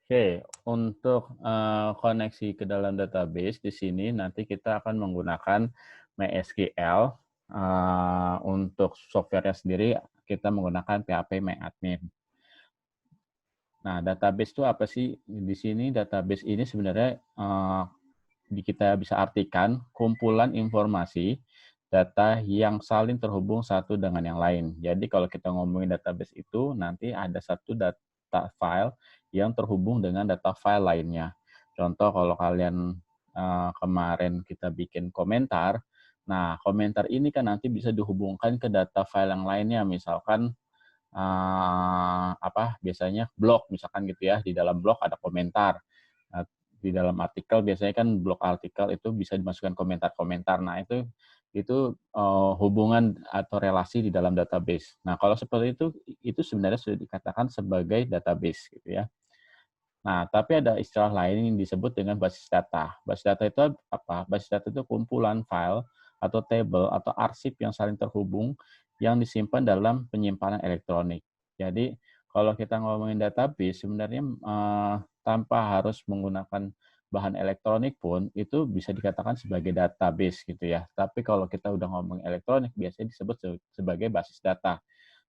Oke, untuk koneksi ke dalam database di sini nanti kita akan menggunakan MySQL. Untuk software-nya sendiri kita menggunakan PHP MyAdmin. Nah, database itu apa sih? Di sini database ini sebenarnya kita bisa artikan kumpulan informasi data yang saling terhubung satu dengan yang lain. Jadi kalau kita ngomongin database itu nanti ada satu data file yang terhubung dengan data file lainnya. Contoh kalau kalian kemarin kita bikin komentar, nah komentar ini kan nanti bisa dihubungkan ke data file yang lainnya, misalkan biasanya blog misalkan gitu ya, di dalam blog ada komentar. Nah, di dalam artikel biasanya kan blog artikel itu bisa dimasukkan komentar-komentar. Nah, itu hubungan atau relasi di dalam database. Nah, kalau seperti itu sebenarnya sudah dikatakan sebagai database gitu ya. Nah, tapi ada istilah lain yang disebut dengan basis data. Basis data itu apa? Basis data itu kumpulan file atau table atau arsip yang saling terhubung yang disimpan dalam penyimpanan elektronik. Jadi, kalau kita ngomongin database, sebenarnya tanpa harus menggunakan bahan elektronik pun, itu bisa dikatakan sebagai database gitu ya. Tapi kalau kita udah ngomongin elektronik, biasanya disebut sebagai basis data.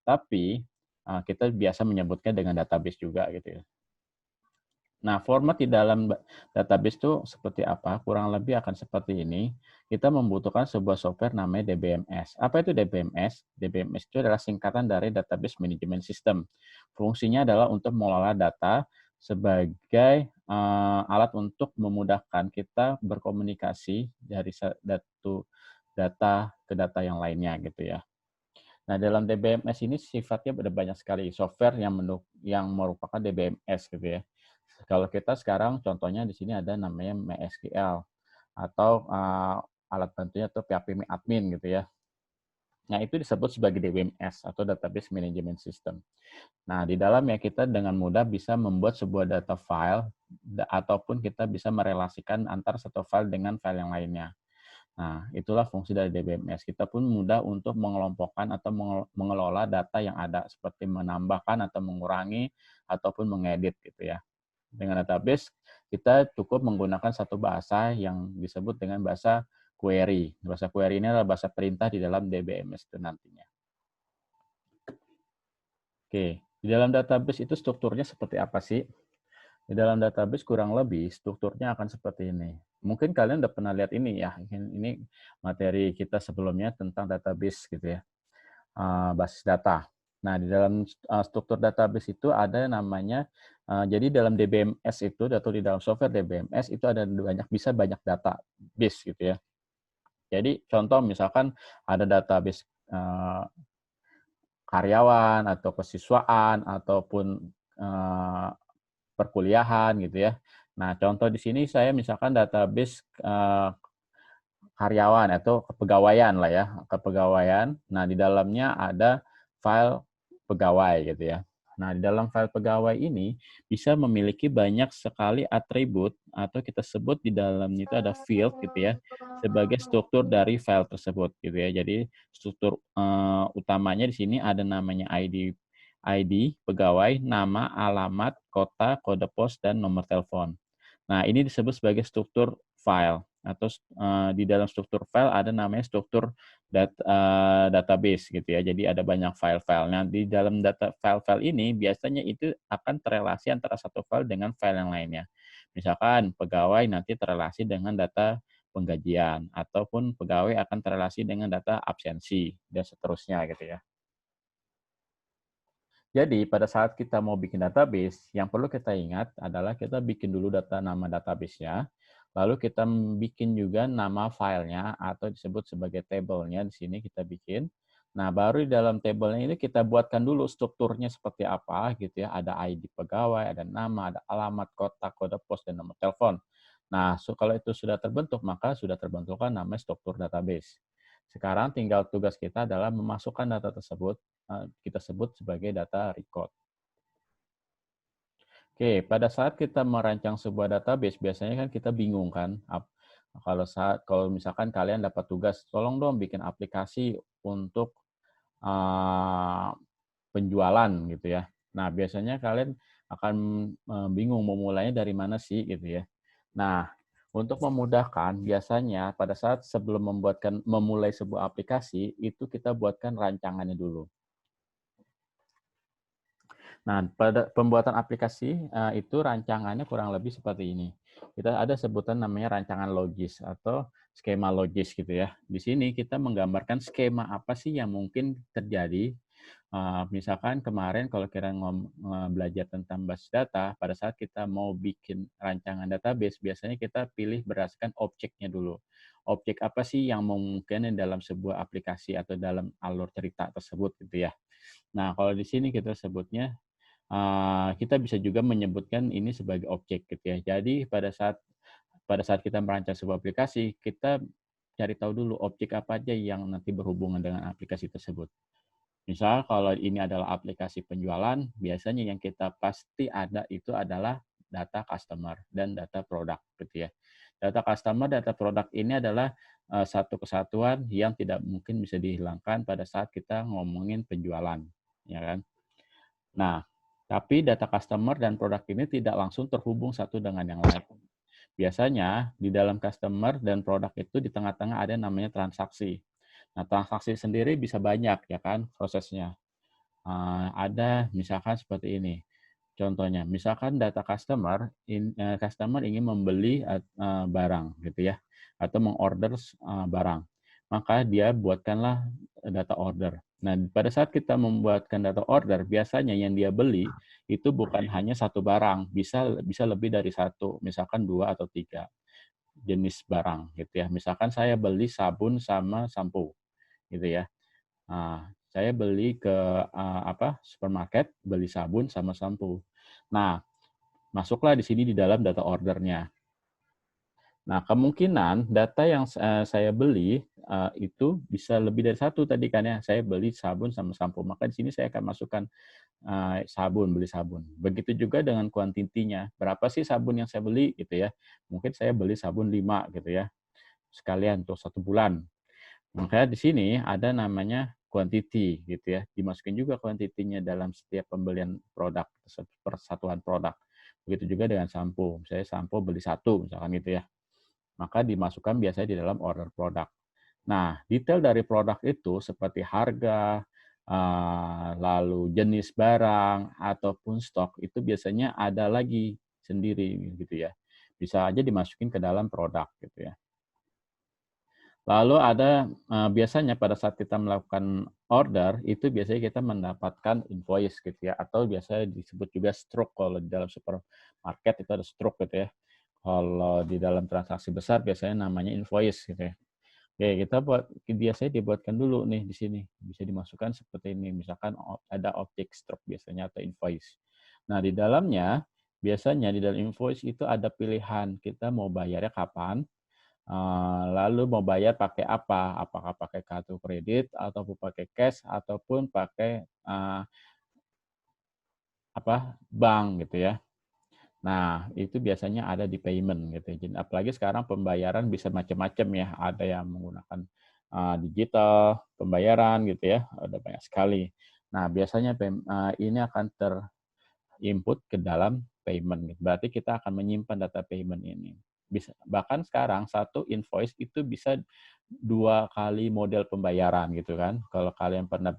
Tapi, kita biasa menyebutnya dengan database juga gitu ya. Nah, format di dalam database itu seperti apa? Kurang lebih akan seperti ini. Kita membutuhkan sebuah software namanya DBMS. Apa itu DBMS? DBMS itu adalah singkatan dari Database Management System. Fungsinya adalah untuk mengelola data sebagai alat untuk memudahkan kita berkomunikasi dari satu data ke data yang lainnya gitu ya. Nah, dalam DBMS ini sifatnya ada banyak sekali software yang merupakan DBMS gitu ya. Kalau kita sekarang contohnya di sini ada namanya MySQL atau alat bantunya atau PHP admin gitu ya. Nah, itu disebut sebagai DBMS atau Database Management System. Nah, di dalamnya kita dengan mudah bisa membuat sebuah data file ataupun kita bisa merelasikan antar satu file dengan file yang lainnya. Nah, itulah fungsi dari DBMS. Kita pun mudah untuk mengelompokkan atau mengelola data yang ada, seperti menambahkan atau mengurangi, ataupun mengedit gitu ya. Dengan database, kita cukup menggunakan satu bahasa yang disebut dengan bahasa query. Bahasa query ini adalah bahasa perintah di dalam DBMS itu nantinya. Oke, di dalam database itu strukturnya seperti apa sih? Di dalam database kurang lebih strukturnya akan seperti ini. Mungkin kalian udah pernah lihat ini ya, ini materi kita sebelumnya tentang database gitu ya, basis data. Nah, di dalam struktur database itu ada namanya, jadi dalam DBMS itu atau di dalam software DBMS itu ada bisa banyak database gitu ya. Jadi contoh misalkan ada database karyawan atau kesiswaan ataupun eh, perkuliahan gitu ya. Nah, contoh di sini saya misalkan database karyawan atau kepegawaian lah ya, kepegawaian. Nah, di dalamnya ada file pegawai gitu ya. Nah, di dalam file pegawai ini bisa memiliki banyak sekali atribut atau kita sebut di dalamnya itu ada field gitu ya, sebagai struktur dari file tersebut gitu ya. Jadi struktur utamanya di sini ada namanya ID pegawai, nama, alamat, kota, kode pos, dan nomor telepon. Nah, ini disebut sebagai struktur file atau di dalam struktur file ada namanya struktur database gitu ya. Jadi ada banyak file-file. Nah, di dalam data file-file ini biasanya itu akan terelasi antara satu file dengan file yang lainnya. Misalkan pegawai nanti terelasi dengan data penggajian ataupun pegawai akan terelasi dengan data absensi dan seterusnya gitu ya. Jadi pada saat kita mau bikin database, yang perlu kita ingat adalah kita bikin dulu nama database-nya, lalu kita bikin juga nama filenya atau disebut sebagai table-nya di sini kita bikin. Nah, baru di dalam table-nya ini kita buatkan dulu strukturnya seperti apa gitu ya. Ada ID pegawai, ada nama, ada alamat, kota, kode pos, dan nomor telepon. Nah, kalau itu sudah terbentuk, maka sudah terbentukkan namanya struktur database. Sekarang tinggal tugas kita adalah memasukkan data tersebut, kita sebut sebagai data record. Oke, pada saat kita merancang sebuah database, biasanya kan kita bingung kan, kalau misalkan kalian dapat tugas, tolong dong bikin aplikasi untuk penjualan gitu ya. Nah, biasanya kalian akan bingung mau mulainya dari mana sih gitu ya. Nah, untuk memudahkan biasanya pada saat sebelum memulai sebuah aplikasi itu kita buatkan rancangannya dulu. Nah, pada pembuatan aplikasi itu rancangannya kurang lebih seperti ini. Kita ada sebutan namanya rancangan logis atau skema logis gitu ya. Di sini kita menggambarkan skema apa sih yang mungkin terjadi. Misalkan kemarin kalau kita belajar tentang basis data, pada saat kita mau bikin rancangan database, biasanya kita pilih berdasarkan objeknya dulu. Objek apa sih yang mungkin dalam sebuah aplikasi atau dalam alur cerita tersebut gitu ya. Nah, kalau di sini kita sebutnya kita bisa juga menyebutkan ini sebagai objek gitu ya. Jadi pada saat kita merancang sebuah aplikasi, kita cari tahu dulu objek apa aja yang nanti berhubungan dengan aplikasi tersebut. Misal kalau ini adalah aplikasi penjualan, biasanya yang kita pasti ada itu adalah data customer dan data produk gitu ya. Data customer, data produk ini adalah satu kesatuan yang tidak mungkin bisa dihilangkan pada saat kita ngomongin penjualan, ya kan? Nah, tapi data customer dan produk ini tidak langsung terhubung satu dengan yang lain. Biasanya di dalam customer dan produk itu di tengah-tengah ada namanya transaksi. Nah, transaksi sendiri bisa banyak ya kan prosesnya. Ada misalkan seperti ini. Contohnya, misalkan data customer ingin membeli barang gitu ya, atau mengorder barang. Maka dia buatkanlah data order. Nah, pada saat kita membuatkan data order, biasanya yang dia beli itu bukan hanya satu barang, bisa bisa lebih dari satu, misalkan dua atau tiga jenis barang gitu ya. Misalkan saya beli sabun sama sampo gitu ya. Saya beli ke supermarket, beli sabun sama sampo. Nah, masuklah di sini di dalam data ordernya. Nah, kemungkinan data yang saya beli itu bisa lebih dari satu tadi kan ya. Saya beli sabun sama sampo. Maka di sini saya akan masukkan sabun, beli sabun. Begitu juga dengan kuantitinya. Berapa sih sabun yang saya beli gitu ya. Mungkin saya beli sabun 5 gitu ya. Sekalian untuk 1 bulan. Makanya di sini ada namanya quantity gitu ya. Dimasukin juga kuantitinya dalam setiap pembelian produk, persatuan produk. Begitu juga dengan sampo. Misalnya sampo beli 1 misalkan gitu ya. Maka dimasukkan biasanya di dalam order produk. Nah, detail dari produk itu seperti harga, lalu jenis barang ataupun stok itu biasanya ada lagi sendiri gitu ya. Bisa aja dimasukin ke dalam produk gitu ya. Lalu ada biasanya pada saat kita melakukan order, itu biasanya kita mendapatkan invoice gitu ya, atau biasanya disebut juga stroke kalau di dalam supermarket itu ada stroke gitu ya. Kalau di dalam transaksi besar biasanya namanya invoice gitu ya. Oke, biasanya dibuatkan dulu nih di sini, bisa dimasukkan seperti ini, misalkan ada objek stroke biasanya atau invoice. Nah, di dalamnya biasanya di dalam invoice itu ada pilihan kita mau bayarnya kapan, lalu mau bayar pakai apa? Apakah pakai kartu kredit ataupun pakai cash ataupun pakai bank gitu ya. Nah, itu biasanya ada di payment gitu. Jadi apalagi sekarang pembayaran bisa macam-macam ya. Ada yang menggunakan digital pembayaran gitu ya. Ada banyak sekali. Nah, biasanya ini akan input ke dalam payment. Berarti kita akan menyimpan data payment ini. Bisa, bahkan sekarang satu invoice itu bisa 2 kali model pembayaran gitu kan. Kalau kalian pernah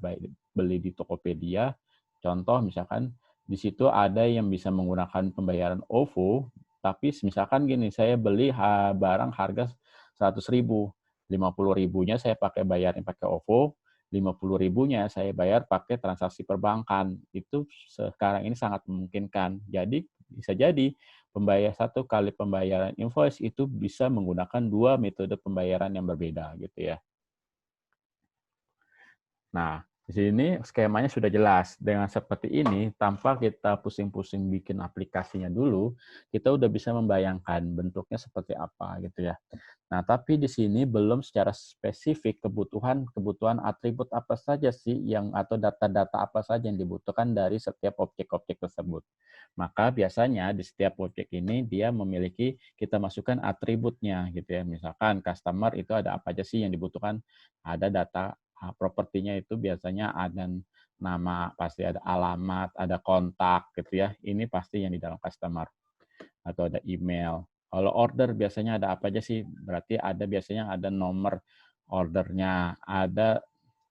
beli di Tokopedia, contoh misalkan di situ ada yang bisa menggunakan pembayaran OVO, tapi misalkan gini, saya beli barang harga 100.000, 50.000-nya saya pakai bayarin pakai OVO, 50.000-nya saya bayar pakai transaksi perbankan. Itu sekarang ini sangat memungkinkan. Jadi bisa jadi satu kali pembayaran invoice itu bisa menggunakan 2 metode pembayaran yang berbeda gitu ya. Nah, di sini skemanya sudah jelas. Dengan seperti ini, tanpa kita pusing-pusing bikin aplikasinya dulu, kita udah bisa membayangkan bentuknya seperti apa gitu ya. Nah, tapi di sini belum secara spesifik kebutuhan atribut apa saja sih yang atau data-data apa saja yang dibutuhkan dari setiap objek-objek tersebut. Maka biasanya di setiap objek ini dia memiliki kita masukkan atributnya gitu ya. Misalkan customer itu ada apa aja sih yang dibutuhkan? Ada data propertinya itu biasanya ada nama, pasti ada alamat, ada kontak gitu ya. Ini pasti yang di dalam customer atau ada email. Kalau order biasanya ada apa aja sih? Berarti ada biasanya ada nomor ordernya, ada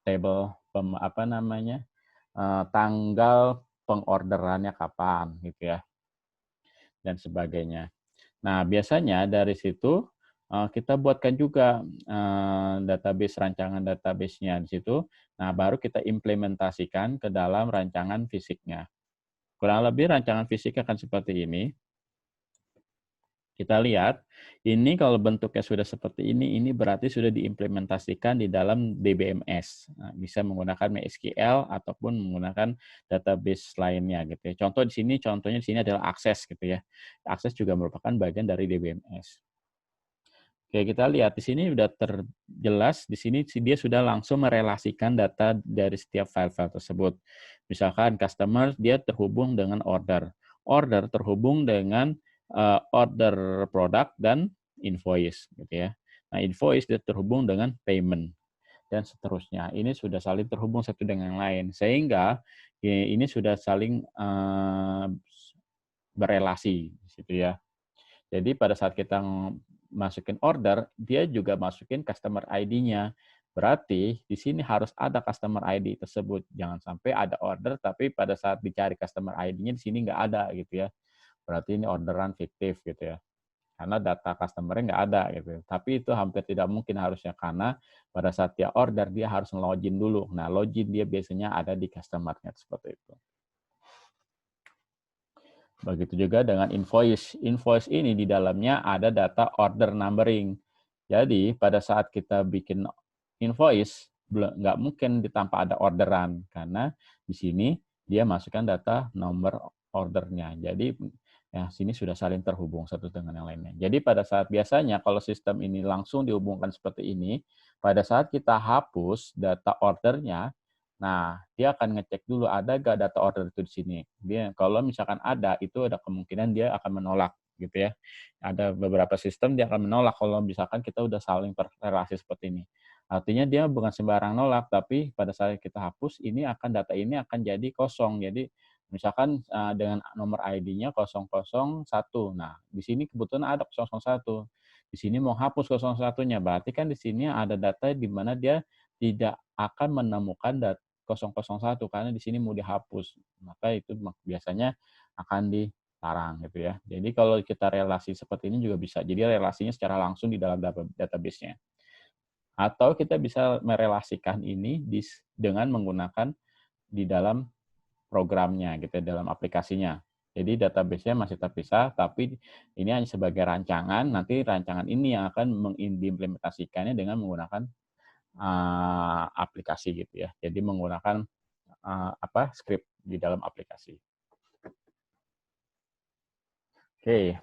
table apa namanya? Tanggal pengorderannya kapan gitu ya dan sebagainya. Nah, biasanya dari situ kita buatkan juga database rancangan database-nya di situ. Nah, baru kita implementasikan ke dalam rancangan fisiknya. Kurang lebih rancangan fisik akan seperti ini. Kita lihat, ini kalau bentuknya sudah seperti ini berarti sudah diimplementasikan di dalam DBMS. Nah, bisa menggunakan MySQL ataupun menggunakan database lainnya gitu ya. Contohnya di sini adalah akses gitu ya. Akses juga merupakan bagian dari DBMS. Oke, kita lihat di sini sudah terjelas, di sini dia sudah langsung merelasikan data dari setiap file-file tersebut. Misalkan customer dia terhubung dengan order. Order terhubung dengan order produk dan invoice gitu ya. Nah, invoice dia terhubung dengan payment dan seterusnya. Ini sudah saling terhubung satu dengan yang lain sehingga ini sudah saling berelasi gitu ya. Jadi pada saat kita masukin order, dia juga masukin customer ID-nya. Berarti di sini harus ada customer ID tersebut. Jangan sampai ada order, tapi pada saat dicari customer ID-nya di sini nggak ada gitu ya. Berarti ini orderan fiktif gitu ya. Karena data customer-nya nggak ada gitu. Tapi itu hampir tidak mungkin harusnya karena pada saat dia order, dia harus login dulu. Nah, login dia biasanya ada di customer-nya seperti itu. Begitu juga dengan invoice. Invoice ini di dalamnya ada data order numbering. Jadi pada saat kita bikin invoice, nggak mungkin tanpa ada orderan. Karena di sini dia masukkan data nomor ordernya. Jadi ya sini sudah saling terhubung satu dengan yang lainnya. Jadi pada saat biasanya kalau sistem ini langsung dihubungkan seperti ini, pada saat kita hapus data ordernya, nah, dia akan ngecek dulu ada nggak data order itu di sini. Dia kalau misalkan ada, itu ada kemungkinan dia akan menolak gitu ya. Ada beberapa sistem dia akan menolak kalau misalkan kita udah saling berrelasi seperti ini. Artinya dia bukan sembarang nolak, tapi pada saat kita hapus ini data ini akan jadi kosong. Jadi misalkan dengan nomor ID-nya 001. Nah, di sini kebetulan ada 001. Di sini mau hapus 01-nya, berarti kan di sini ada data di mana dia tidak akan menemukan data 001 karena di sini mau dihapus. Maka itu biasanya akan dilarang gitu ya. Jadi kalau kita relasi seperti ini juga bisa. Jadi relasinya secara langsung di dalam database-nya. Atau kita bisa merelasikan ini dengan menggunakan di dalam programnya gitu ya, dalam aplikasinya. Jadi database-nya masih terpisah, tapi ini hanya sebagai rancangan. Nanti rancangan ini yang akan diimplementasikannya dengan menggunakan aplikasi gitu ya. Jadi menggunakan script di dalam aplikasi. Oke,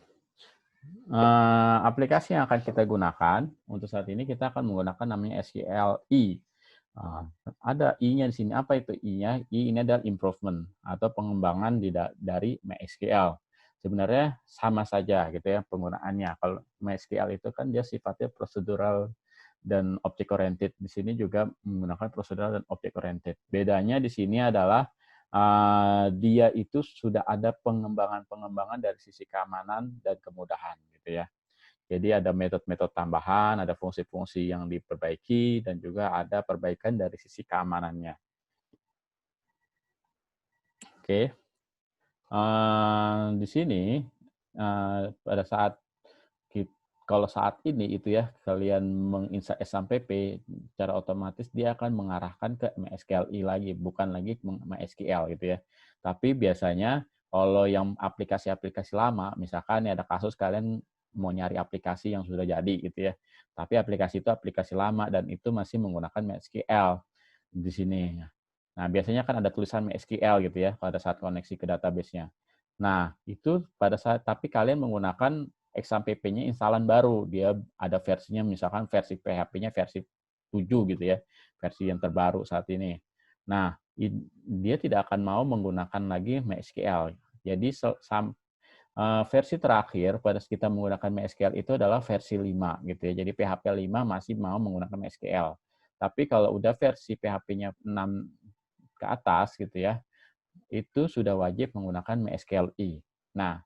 aplikasi yang akan kita gunakan untuk saat ini kita akan menggunakan namanya SQLi. Ada I-nya di sini. Apa itu I-nya? I ini adalah improvement atau pengembangan dari MySQL. Sebenarnya sama saja gitu ya penggunaannya. Kalau MySQL itu kan dia sifatnya procedural dan object oriented. Di sini juga menggunakan procedural dan object oriented. Bedanya di sini adalah dia itu sudah ada pengembangan-pengembangan dari sisi keamanan dan kemudahan gitu ya. Jadi ada metode-metode tambahan, ada fungsi-fungsi yang diperbaiki, dan juga ada perbaikan dari sisi keamanannya. Oke, di sini pada saat kalau saat ini itu ya kalian menginstal SAMPP secara otomatis dia akan mengarahkan ke MySQLi lagi, bukan lagi MySQL gitu ya. Tapi biasanya kalau yang aplikasi-aplikasi lama, misalkan ya ada kasus kalian mau nyari aplikasi yang sudah jadi gitu ya. Tapi aplikasi itu aplikasi lama dan itu masih menggunakan MySQL di sini. Nah, biasanya kan ada tulisan MySQL gitu ya pada saat koneksi ke database-nya. Nah, itu pada saat tapi kalian menggunakan XAMPP-nya instalan baru. Dia ada versinya misalkan versi PHP-nya versi 7 gitu ya. Versi yang terbaru saat ini. Nah, dia tidak akan mau menggunakan lagi MySQL. Jadi versi terakhir pada kita menggunakan MySQL itu adalah versi 5 gitu ya. Jadi PHP 5 masih mau menggunakan MySQL. Tapi kalau udah versi PHP-nya 6 ke atas gitu ya, itu sudah wajib menggunakan MySQLi. Nah,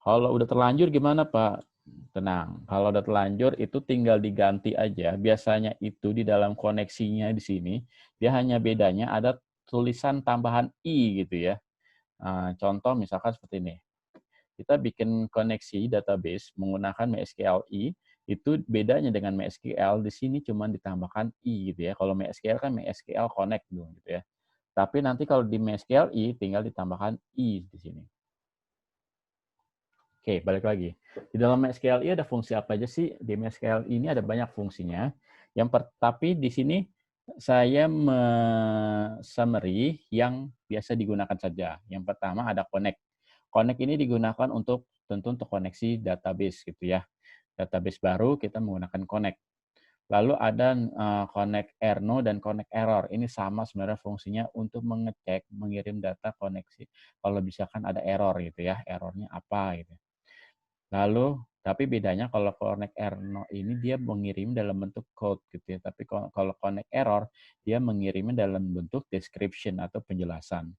kalau udah terlanjur gimana Pak? Tenang, kalau udah terlanjur itu tinggal diganti aja. Biasanya itu di dalam koneksinya di sini, dia hanya bedanya ada tulisan tambahan i gitu ya. Contoh misalkan seperti ini. Kita bikin koneksi database menggunakan MySQLi, itu bedanya dengan MySQL di sini cuma ditambahkan i gitu ya. Kalau MySQL kan MySQL Connect dulu gitu ya. Tapi nanti kalau di MySQLi tinggal ditambahkan i di sini. Oke, balik lagi. Di dalam MySQLi ada fungsi apa aja sih? Di MySQL ini ada banyak fungsinya. Tapi di sini saya summary yang biasa digunakan saja. Yang pertama ada connect. Connect ini digunakan tentu untuk koneksi database gitu ya. Database baru kita menggunakan connect. Lalu ada connect error dan connect error. Ini sama sebenarnya fungsinya untuk mengecek, mengirim data koneksi. Kalau misalkan ada error gitu ya, errornya apa gitu. Lalu, tapi bedanya kalau connect error ini dia mengirim dalam bentuk code gitu ya. Tapi kalau connect error, dia mengirimnya dalam bentuk description atau penjelasan.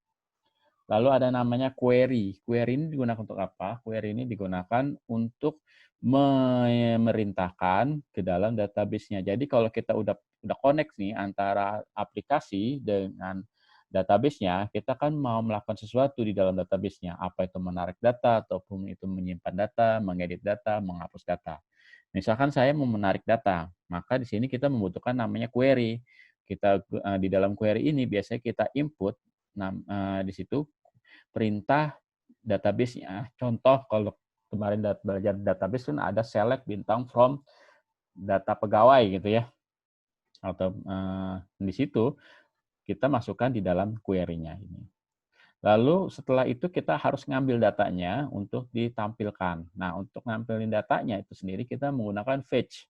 Lalu ada namanya query. Query ini digunakan untuk apa? Query ini digunakan untuk memerintahkan ke dalam database-nya. Jadi kalau kita udah connect nih antara aplikasi dengan database-nya, kita kan mau melakukan sesuatu di dalam database-nya. Apa itu menarik data, ataupun itu menyimpan data, mengedit data, menghapus data. Misalkan saya mau menarik data, maka di sini kita membutuhkan namanya query. Di dalam query ini biasanya kita input di situ perintah database-nya. Contoh kalau kemarin belajar database kan ada select bintang from data pegawai gitu ya. Atau di situ kita masukkan di dalam query-nya ini. Lalu setelah itu kita harus ngambil datanya untuk ditampilkan. Nah, untuk ngampilin datanya itu sendiri kita menggunakan fetch.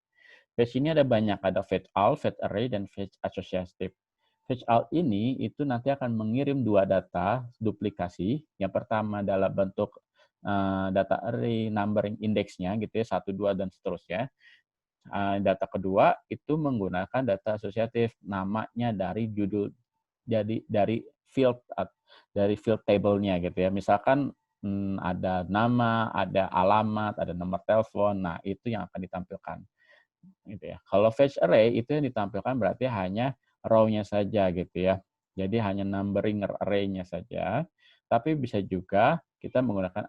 Fetch ini ada banyak, ada fetch all, fetch array, dan fetch associative. Fetch all ini itu nanti akan mengirim dua data duplikasi. Yang pertama dalam bentuk data array numbering indeksnya gitu ya, 1, 2, dan seterusnya. Data kedua itu menggunakan data asosiatif, namanya dari judul, jadi dari field table-nya gitu ya. Misalkan ada nama, ada alamat, ada nomor telepon. Nah, itu yang akan ditampilkan gitu ya. Kalau fetch array itu yang ditampilkan berarti hanya row-nya saja gitu ya. Jadi hanya numbering array-nya saja. Tapi bisa juga kita menggunakan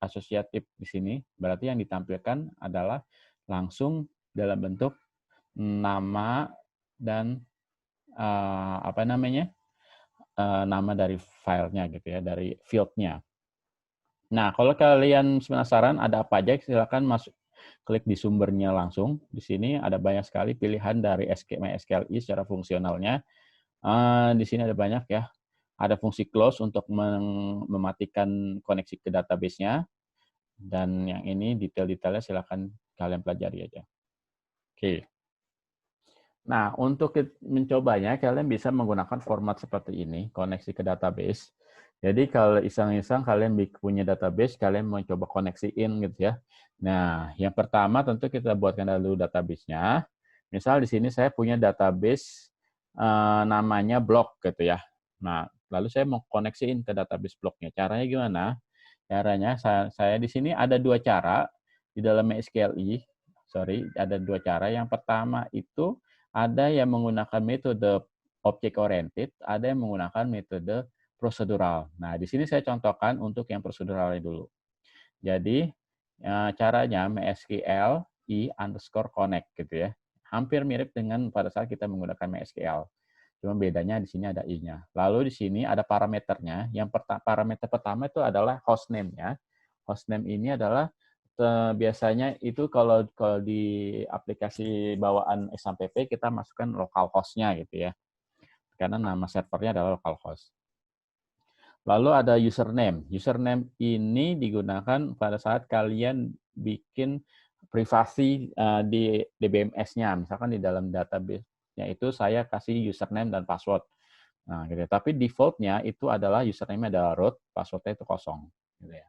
asosiatif di sini. Berarti yang ditampilkan adalah langsung dalam bentuk nama dan apa namanya, nama dari filenya gitu ya, dari field-nya. Nah, kalau kalian penasaran ada apa aja, silakan masuk klik di sumbernya langsung. Di sini ada banyak sekali pilihan dari MySQLi secara fungsionalnya. Di sini ada banyak ya. Ada fungsi close untuk mematikan koneksi ke database-nya. Dan yang ini detail-detailnya silakan kalian pelajari aja. Oke. Nah, untuk mencobanya, kalian bisa menggunakan format seperti ini, koneksi ke database. Jadi kalau iseng-iseng kalian punya database, kalian mau coba koneksiin gitu ya. Nah, yang pertama tentu kita buatkan dulu database-nya. Misal di sini saya punya database namanya blog gitu ya. Nah, lalu saya mau koneksiin ke database blognya. Caranya gimana? Caranya saya di sini ada dua cara di dalam MySQLi. Sorry, ada dua cara. Yang pertama itu ada yang menggunakan metode object oriented, ada yang menggunakan metode prosedural. Nah, di sini saya contohkan untuk yang proseduralnya dulu. Jadi, caranya MySQL i_connect gitu ya. Hampir mirip dengan pada saat kita menggunakan MySQL. Cuma bedanya di sini ada i-nya. Lalu di sini ada parameternya. Parameter pertama itu adalah hostname-nya. Hostname ini adalah biasanya itu kalau di aplikasi bawaan XAMPP kita masukkan localhost-nya gitu ya. Karena nama servernya adalah localhost. Lalu ada username. Username ini digunakan pada saat kalian bikin privasi di DBMS-nya. Misalkan di dalam database-nya itu saya kasih username dan password. Nah, gitu. Tapi default-nya itu adalah username adalah root, password-nya itu kosong. Gitu ya.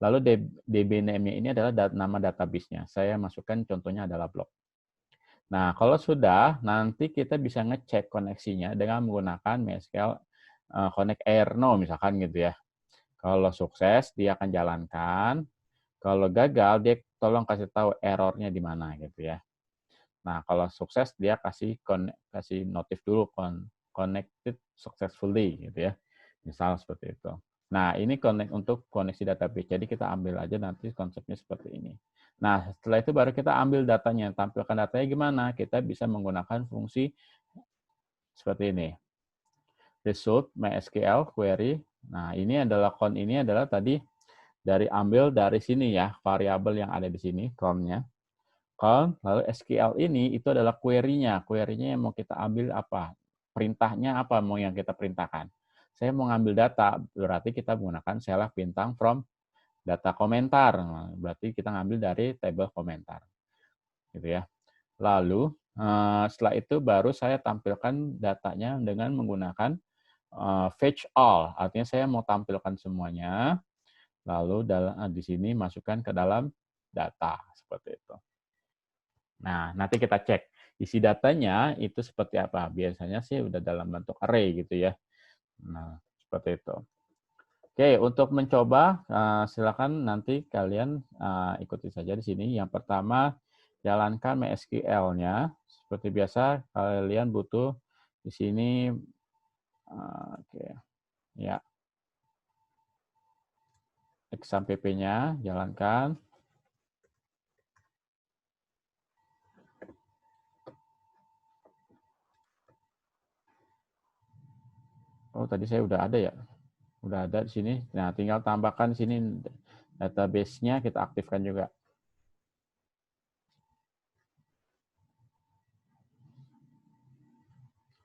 Lalu DB name-nya ini adalah nama database-nya. Saya masukkan contohnya adalah blog. Nah, kalau sudah, nanti kita bisa ngecek koneksinya dengan menggunakan MySQL Connect Airno misalkan gitu ya. Kalau sukses, dia akan jalankan. Kalau gagal, dia tolong kasih tahu errornya di mana gitu ya. Nah, kalau sukses, dia kasih notif dulu connected successfully gitu ya. Misal seperti itu. Nah, ini untuk koneksi database. Jadi kita ambil aja nanti konsepnya seperti ini. Nah, setelah itu baru kita ambil datanya. Tampilkan datanya gimana? Kita bisa menggunakan fungsi seperti ini. Result MySQL query. Nah, ini adalah tadi ambil dari sini ya, variabel yang ada di sini, column-nya. Column, lalu SQL ini itu adalah query-nya. Query-nya yang mau kita ambil apa? Perintahnya apa mau yang kita perintahkan? Saya mau ngambil data, berarti kita menggunakan select bintang from data komentar. Nah, berarti kita ngambil dari table komentar. Gitu ya. Lalu setelah itu baru saya tampilkan datanya dengan menggunakan fetch all. Artinya saya mau tampilkan semuanya, lalu di sini masukkan ke dalam data seperti itu. Nah, nanti kita cek isi datanya itu seperti apa. Biasanya sih udah dalam bentuk array gitu ya. Nah, seperti itu. Oke, untuk mencoba silakan nanti kalian ikuti saja di sini. Yang pertama, jalankan MySQL-nya. Seperti biasa, kalian butuh di sini oke, ya, XAMPP-nya jalankan. Oh, tadi saya udah ada ya. Udah ada di sini. Nah, tinggal tambahkan di sini database-nya kita aktifkan juga.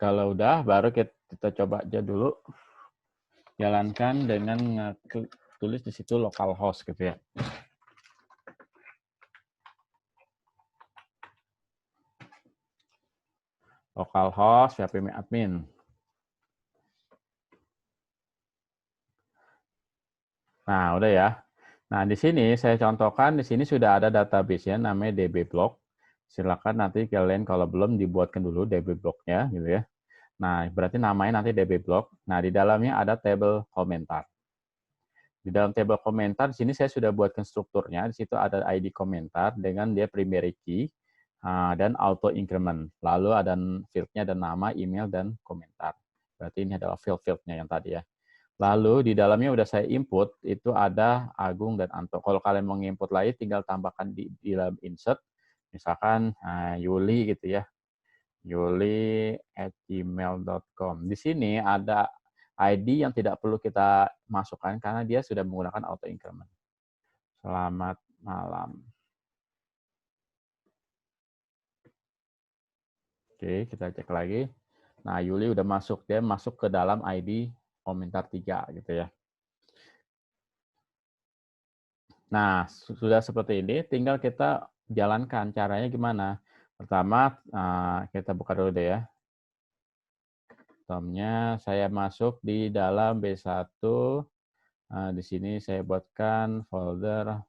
Kalau udah, baru kita coba aja dulu. Jalankan dengan tulis di situ localhost gitu ya. Localhost php admin. Nah, udah ya. Nah, di sini saya contohkan, di sini sudah ada database-nya namanya dbblock. Silakan nanti kalian kalau belum dibuatkan dulu dbblock-nya gitu ya. Nah, berarti namanya nanti dbblock. Nah, di dalamnya ada table komentar. Di dalam table komentar, di sini saya sudah buatkan strukturnya. Di situ ada ID komentar dengan dia primary key dan auto increment. Lalu ada field-nya dan nama, email, dan komentar. Berarti ini adalah field-fieldnya yang tadi ya. Lalu di dalamnya udah saya input, itu ada Agung dan Anto. Kalau kalian mau input lagi, tinggal tambahkan di dalam insert. Misalkan Yuli gitu ya. Yuli@gmail.com. Di sini ada ID yang tidak perlu kita masukkan karena dia sudah menggunakan auto increment. Selamat malam. Oke, kita cek lagi. Nah, Yuli udah masuk. Dia masuk ke dalam ID komentar 3 gitu ya. Nah, sudah seperti ini, tinggal kita jalankan. Caranya gimana? Pertama, kita buka dulu deh ya. Tomnya saya masuk di dalam B1. Di sini saya buatkan folder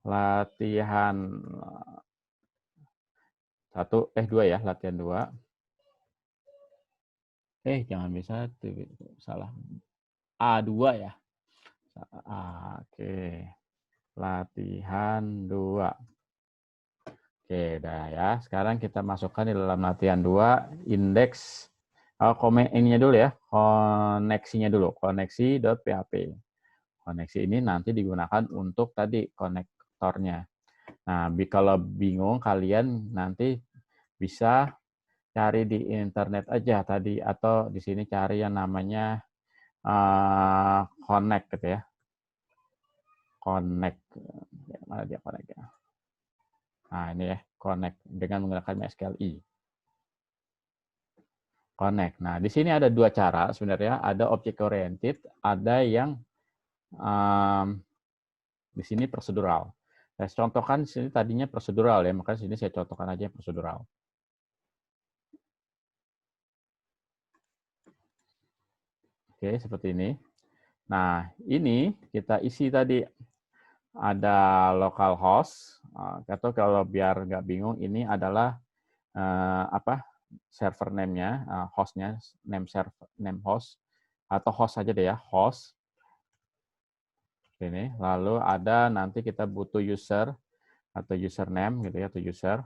latihan 2 ya, latihan 2. Jangan bisa salah. A2 ya. Oke. Latihan 2. Oke, dah ya. Sekarang kita masukkan di dalam latihan 2 indeks ininya dulu ya, koneksinya dulu, koneksi.php. Koneksi ini nanti digunakan untuk tadi konektornya. Nah, kalau bingung kalian nanti bisa cari di internet aja tadi atau di sini cari yang namanya connect gitu ya. Connect. Mana dia connect ya? Nah, ini ya, connect dengan menggunakan MySQL-i. Connect. Nah, di sini ada 2 cara sebenarnya. Ada object oriented, ada yang di sini prosedural. Saya contohkan di sini tadinya prosedural ya, maka sini saya contohkan aja yang prosedural. Oke, seperti ini. Nah, ini kita isi tadi ada localhost, atau kalau biar nggak bingung, ini adalah apa server name-nya, host-nya, name server, name host, atau host saja deh ya, host. Ini, lalu ada nanti kita butuh user atau username gitu ya, atau user.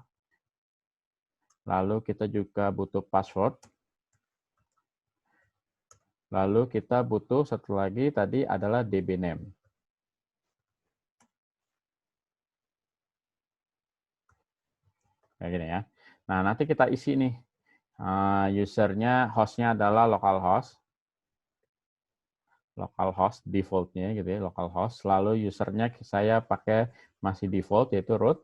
Lalu kita juga butuh password. Lalu kita butuh satu lagi tadi adalah DB name. Kayak gini ya. Nah, nanti kita isi nih. Usernya, hostnya adalah localhost. Localhost defaultnya gitu ya, localhost. Lalu usernya saya pakai masih default yaitu root.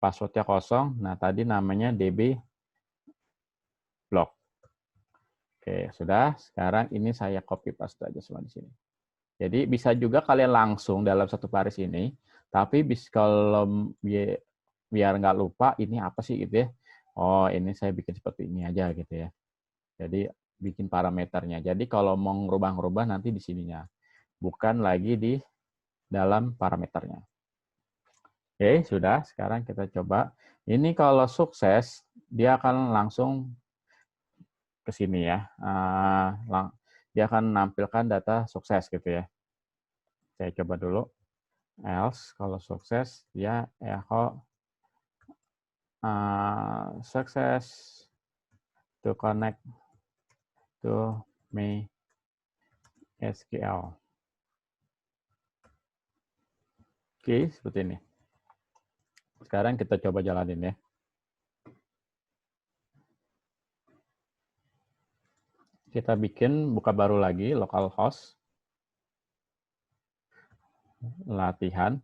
Passwordnya kosong. Nah, tadi namanya DB block. Oke, sudah. Sekarang ini saya copy paste aja semua di sini. Jadi bisa juga kalian langsung dalam satu baris ini, tapi kalau biar nggak lupa ini apa sih gitu ya. Oh, ini saya bikin seperti ini aja gitu ya. Jadi bikin parameternya. Jadi kalau mau ngerubah-ngerubah nanti di sininya. Bukan lagi di dalam parameternya. Oke, sudah. Sekarang kita coba. Ini kalau sukses, dia akan langsung ke sini ya. Dia akan menampilkan data sukses gitu ya. Saya coba dulu. Else, kalau sukses, dia echo success to connect to my SQL. Oke, seperti ini. Sekarang kita coba jalanin ya. Kita bikin buka baru lagi localhost latihan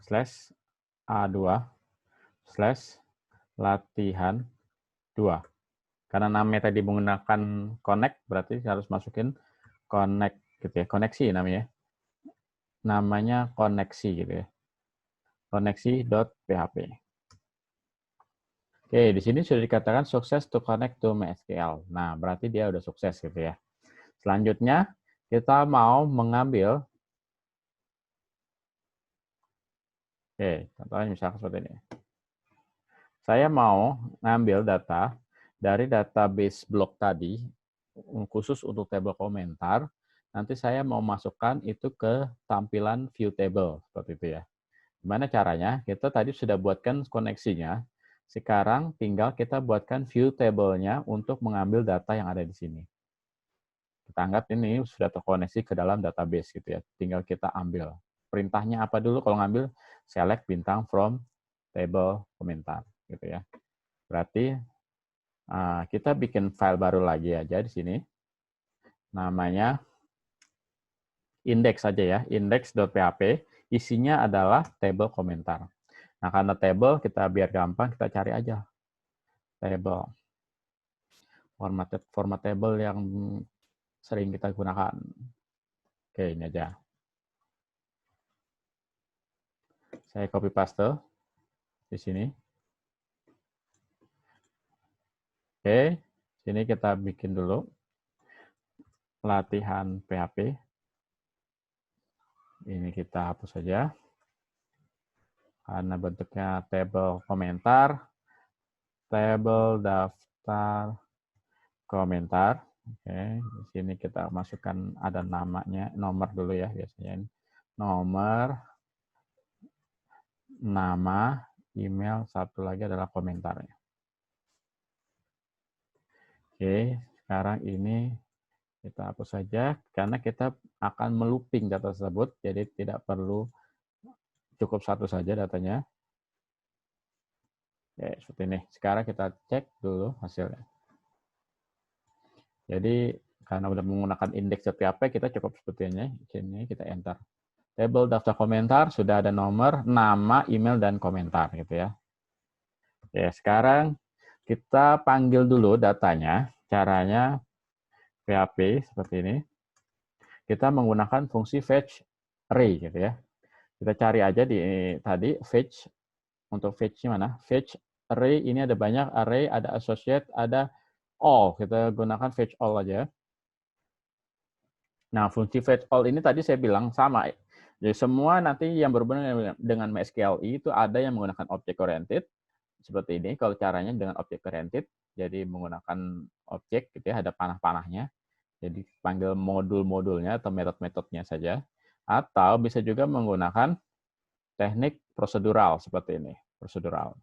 /A2 latihan 2. Karena namanya tadi menggunakan connect, berarti harus masukin connect gitu ya, koneksi namanya. Namanya koneksi gitu ya. Koneksi.php. Oke, di sini sudah dikatakan sukses to connect to MySQL. Nah, berarti dia udah sukses gitu ya. Selanjutnya, kita mau mengambil, oke, contohnya misalkan seperti ini. Saya mau ngambil data dari database blog tadi, khusus untuk tabel komentar, nanti saya mau masukkan itu ke tampilan view table, seperti itu ya. Gimana caranya? Kita tadi sudah buatkan koneksinya, sekarang tinggal kita buatkan view table-nya untuk mengambil data yang ada di sini. Kita anggap ini sudah terkoneksi ke dalam database gitu ya. Tinggal kita ambil. Perintahnya apa dulu kalau ngambil? Select bintang from table komentar gitu ya. Berarti kita bikin file baru lagi aja di sini. Namanya index saja ya, index.php. Isinya adalah table komentar. Nah, karena table, kita biar gampang, kita cari aja table. Format table yang sering kita gunakan. Oke, ini aja. Saya copy paste di sini. Oke, sini kita bikin dulu latihan PHP. Ini kita hapus saja. Karena bentuknya table komentar, table daftar komentar. Oke, di sini kita masukkan ada namanya, nomor dulu ya biasanya. Nomor, nama, email, satu lagi adalah komentarnya. Oke, sekarang ini kita hapus saja karena kita akan melooping data tersebut, jadi tidak perlu, cukup satu saja datanya. Oke, seperti ini. Sekarang kita cek dulu hasilnya. Jadi karena sudah menggunakan index.php, kita cukup seperti ini. Ini kita enter. Table daftar komentar, sudah ada nomor, nama, email, dan komentar gitu ya. Oke, sekarang kita panggil dulu datanya. Caranya PHP seperti ini. Kita menggunakan fungsi fetch array gitu ya. Kita cari aja di tadi fetch, untuk fetch-nya mana? Fetch array ini ada banyak array, ada associate, ada all. Kita gunakan fetch all aja. Nah, fungsi fetch all ini tadi saya bilang sama. Jadi semua nanti yang berhubungan dengan MySQL itu ada yang menggunakan object oriented, seperti ini. Kalau caranya dengan object oriented, jadi menggunakan objek gitu ya, ada panah-panahnya. Jadi panggil modul-modulnya atau metode-metodenya saja. Atau bisa juga menggunakan teknik prosedural seperti ini, prosedural.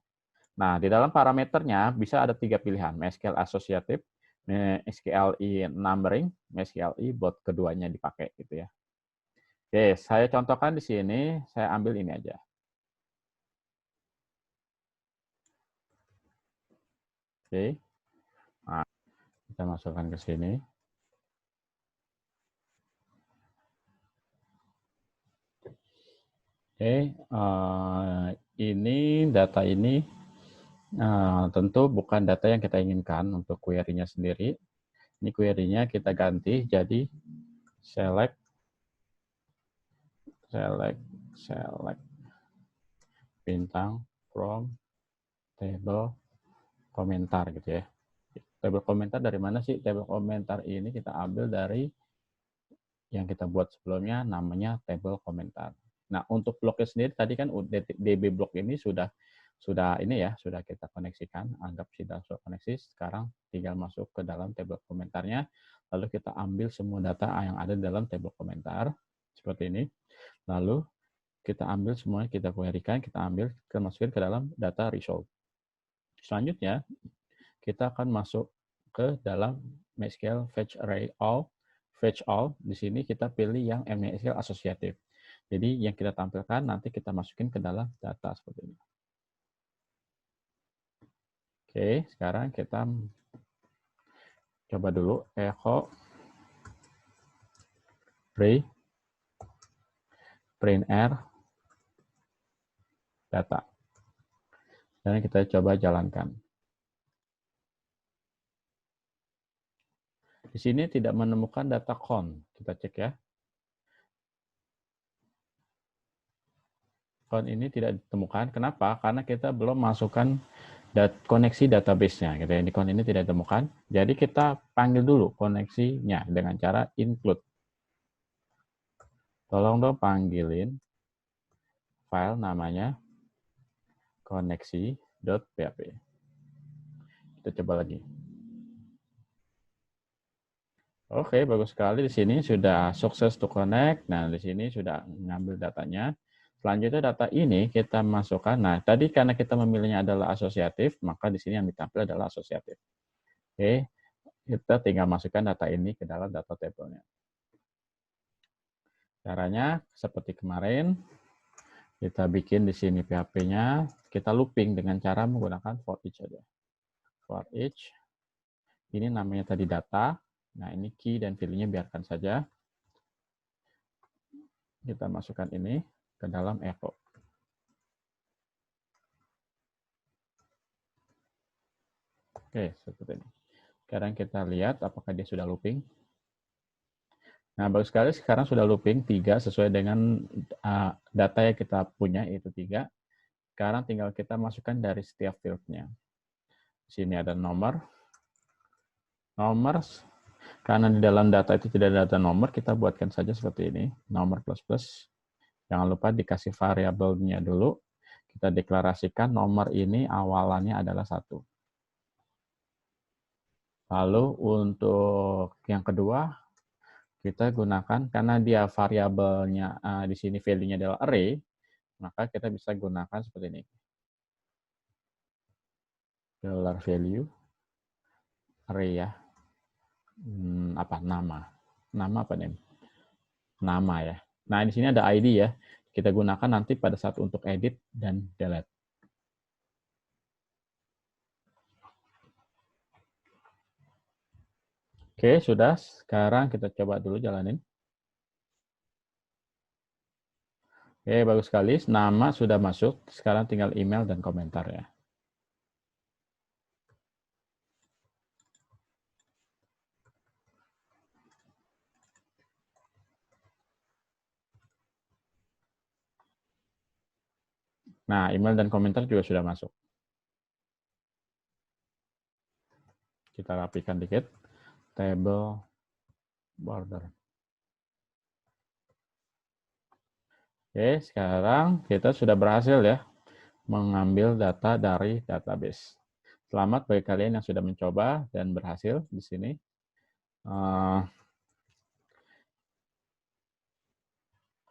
Nah, di dalam parameternya bisa ada 3 pilihan, MySQL Associative, MySQL Numbering, MySQL buat keduanya dipakai gitu ya. Oke, saya contohkan di sini, saya ambil ini aja. Oke, nah, kita masukkan ke sini. Oke, ini data ini tentu bukan data yang kita inginkan untuk query-nya sendiri. Ini query-nya kita ganti jadi select bintang from table komentar gitu ya. Table komentar dari mana sih? Table komentar ini kita ambil dari yang kita buat sebelumnya, namanya table komentar. Nah, untuk bloknya sendiri tadi kan DB blok ini sudah ini ya, sudah kita koneksikan, anggap sudah koneksi. Sekarang tinggal masuk ke dalam table komentarnya, lalu kita ambil semua data yang ada dalam table komentar seperti ini. Lalu kita ambil semuanya, kita query-kan, kita ambil, kita masukin ke dalam data result. Selanjutnya, kita akan masuk ke dalam MySQL fetch array all. Fetch all, di sini kita pilih yang MySQL associative. Jadi yang kita tampilkan nanti kita masukin ke dalam data seperti ini. Oke, sekarang kita coba dulu echo print r data. Dan kita coba jalankan. Di sini tidak menemukan data count. Kita cek ya. Count ini tidak ditemukan. Kenapa? Karena kita belum masukkan koneksi database-nya. Gitu ya. Di count ini tidak ditemukan. Jadi kita panggil dulu koneksinya dengan cara include. Tolong dong panggilin file namanya koneksi.php. Kita coba lagi. Oke, bagus sekali. Di sini sudah sukses to connect. Nah, di sini sudah ngambil datanya. Selanjutnya data ini kita masukkan. Nah, tadi karena kita memilihnya adalah asosiatif, maka di sini yang ditampil adalah asosiatif. Oke, kita tinggal masukkan data ini ke dalam data table-nya. Caranya seperti kemarin, kita bikin di sini PHP-nya, kita looping dengan cara menggunakan for each aja. For each, ini namanya tadi data. Nah, ini key dan value-nya biarkan saja. Kita masukkan ini ke dalam echo. Oke, seperti ini. Sekarang kita lihat apakah dia sudah looping. Nah, bagus sekali sekarang sudah looping 3 sesuai dengan data yang kita punya, yaitu 3. Sekarang tinggal kita masukkan dari setiap field-nya. Di sini ada nomor. Nomor, karena di dalam data itu tidak ada data nomor, kita buatkan saja seperti ini. Nomor plus plus. Jangan lupa dikasih variabelnya dulu. Kita deklarasikan nomor ini awalannya adalah 1. Lalu untuk yang kedua, kita gunakan karena dia variabelnya di sini value-nya adalah array, maka kita bisa gunakan seperti ini. Dollar value array ya. Apa nama? Nama apa nih? Nama ya. Nah, di sini ada ID ya. Kita gunakan nanti pada saat untuk edit dan delete. Oke, sudah. Sekarang kita coba dulu jalanin. Oke, bagus sekali. Nama sudah masuk. Sekarang tinggal email dan komentar ya. Nah, email dan komentar juga sudah masuk. Kita rapikan dikit. Table border. Oke, sekarang kita sudah berhasil ya mengambil data dari database. Selamat bagi kalian yang sudah mencoba dan berhasil di sini.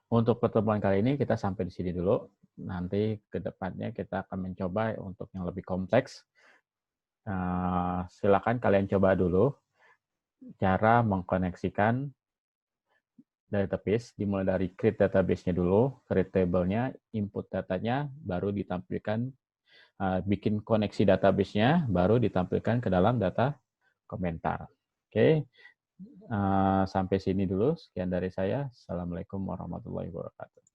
Untuk pertemuan kali ini kita sampai di sini dulu. Nanti ke depannya kita akan mencoba untuk yang lebih kompleks. Silakan kalian coba dulu cara mengkoneksikan database, dimulai dari create database-nya dulu, create table-nya, input datanya, baru ditampilkan, bikin koneksi database-nya, baru ditampilkan ke dalam data komentar. Oke, sampai sini dulu. Sekian dari saya. Assalamualaikum warahmatullahi wabarakatuh.